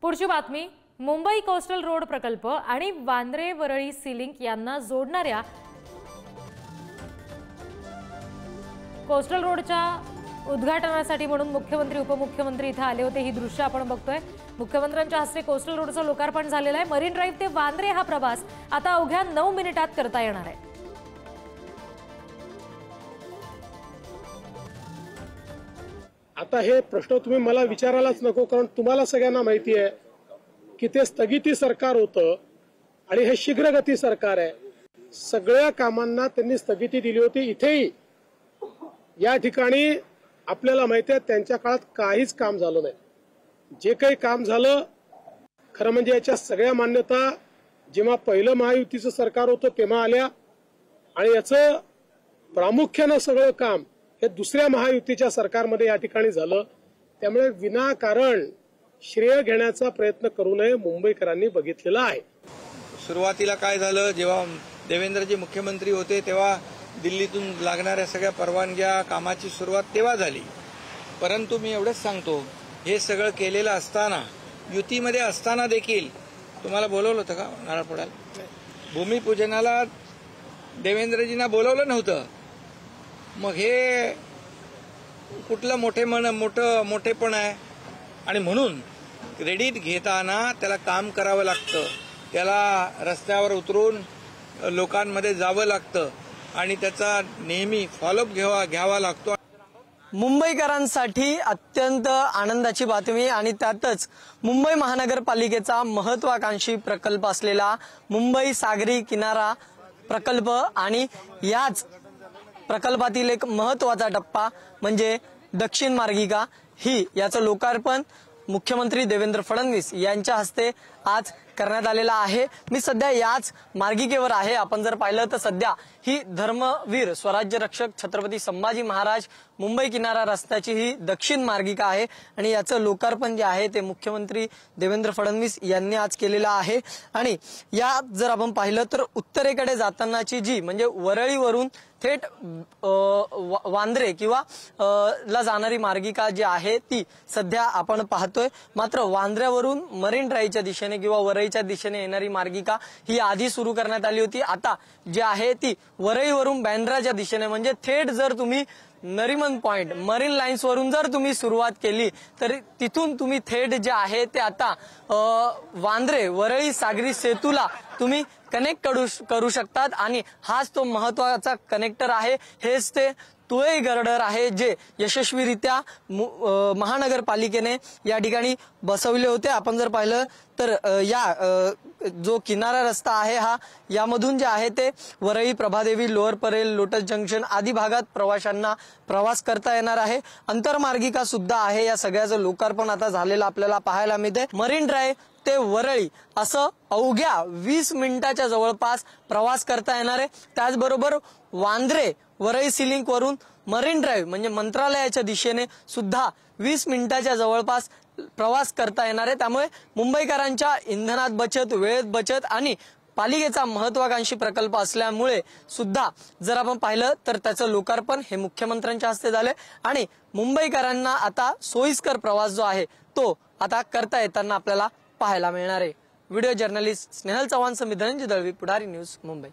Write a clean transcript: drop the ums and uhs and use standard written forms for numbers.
पुढची बातमी, Mumbai coastal road प्रकल्प आणि वांद्रे वरळी सी लिंक यांना जोडणाऱ्या कोस्टल रोडच्या उद्घाटनासाठी म्हणून मुख्यमंत्री उपमुख्यमंत्री इथे आले होते। ही दृश्य आपण बघतोय। मुख्यमंत्र्यांच्या हस्ते कोस्टल रोडचं लोकार्पण झालेलं आहे। मरीन ड्राइव्ह ते वांद्रे हा प्रवास आता अवघ्या 9 मिनिटात करता येणार आहे। आता हे प्रश्न तुम्ही मला विचारायलाच नको, कारण तुम्हाला सगळ्यांना माहिती आहे की ते स्थगिती सरकार होतं आणि हे शीघ्रगती सरकार आहे। सगळ्या कामांना त्यांनी स्थगिती दिली होती। इथेही या ठिकाणी आपल्याला माहिती आहे त्यांच्या काळात काहीच काम झालं नाही। जे काही काम झालं खरं म्हणजे याच्या सगळ्या मान्यता जेव्हा पहिलं महायुतीचं सरकार होतं तेव्हा आल्या आणि याचं प्रामुख्याने सगळं काम हे दुसऱ्या महायुतीच्या सरकारमध्ये या ठिकाणी झालं। त्यामुळे विनाकारण श्रेय घेण्याचा प्रयत्न करू नये मुंबईकरांनी बघितलेला आहे। सुरुवातीला काय झालं, जेव्हा देवेंद्रजी मुख्यमंत्री होते तेव्हा दिल्लीतून लागणाऱ्या सगळ्या परवानग्या कामाची सुरुवात तेव्हा झाली। परंतु मी एवढंच सांगतो, हे सगळं केलेलं असताना युतीमध्ये असताना देखील तुम्हाला बोलवलं होतं का नारळ फोडायला? भूमिपूजनाला देवेंद्रजींना बोलवलं नव्हतं। मग हे कुठलं मोठेपण आहे? आणि म्हणून क्रेडिट घेताना त्याला काम करावं लागतं, त्याला रस्त्यावर उतरून लोकांमध्ये जावं लागतं आणि त्याचा नेहमी फॉलोअप घ्यावा लागतो। मुंबईकरांसाठी अत्यंत आनंदाची बातमी आणि त्यातच मुंबई महानगरपालिकेचा महत्वाकांक्षी प्रकल्प असलेला मुंबई सागरी किनारा प्रकल्प आणि याच प्रकल्पातील एक महत्वाचा टप्पा म्हणजे दक्षिण मार्गिका ही याचं लोकार्पण मुख्यमंत्री देवेंद्र फडणवीस यांच्या हस्ते आज करण्यात आलेला आहे। मी सध्या याच मार्गिकेवर आहे। आपण जर पाहिलं तर सध्या ही धर्मवीर स्वराज्य रक्षक छत्रपती संभाजी महाराज मुंबई किनारा रस्त्याची ही दक्षिण मार्गिका आहे आणि याचं लोकार्पण जे आहे ते मुख्यमंत्री देवेंद्र फडणवीस यांनी आज केलेलं आहे। आणि या जर आपण पाहिलं तर उत्तरेकडे जातानाची जी म्हणजे वरळीवरून थेट वांद्रे किंवा ला जाणारी मार्गिका जी आहे ती सध्या आपण पाहतोय। मात्र वांद्र्यावरून मरीन ड्राईव्हच्या दिशेने किंवा वरळीच्या दिशेने येणारी मार्गिका ही आधी सुरू करण्यात आली होती। आता जी आहे ती वरळीवरून बँड्राच्या दिशेने म्हणजे थेट जर तुम्ही नरिमन पॉइंट मरीन लाईन्स वरून जर तुम्ही सुरुवात केली तर तिथून तुम्ही थेट जे आहे ते आता वांद्रे वरळी सागरी सेतूला तुम्ही कनेक्ट करू शकतात आणि हाच तो महत्वाचा कनेक्टर आहे। हेच ते तुळई गर्डर आहे जे यशस्वीरित्या महानगरपालिकेने या ठिकाणी बसवले होते। आपण जर पाहिलं तर या जो किनारा रस्ता आहे हा यामधून जे आहे ते Worli Prabhadevi lower Parel lotus junction आदी भागात प्रवाशांना प्रवास करता येणार आहे। अंतरमार्गिका सुद्धा आहे। या सगळ्याचं लोकार्पण आता झालेलं आपल्याला पाहायला मिळते। मरीन ड्राइव्ह ते वरळी असं अवघ्या 20 मिनिटाच्या जवळपास प्रवास करता येणार आहे। त्याचबरोबर वांद्रे वरळी सी लिंक वरून मरीन ड्राइव्ह म्हणजे मंत्रालयाच्या दिशेने सुद्धा 20 मिनिटाच्या जवळपास प्रवास करता येणार आहे। त्यामुळे मुंबईकरांच्या इंधनात बचत, वेळेत बचत आणि पालिकेचा महत्वाकांक्षी प्रकल्प असल्यामुळे सुद्धा जर आपण पाहिलं तर त्याचं लोकार्पण हे मुख्यमंत्र्यांच्या हस्ते झाले आणि मुंबईकरांना आता सोयीस्कर प्रवास जो आहे तो आता करता येताना आपल्याला पाहायला मिळणार आहे। व्हिडिओ जर्नलिस्ट स्नेहल चव्हाण समित धनंजय दळवी, पुढारी न्यूज, मुंबई।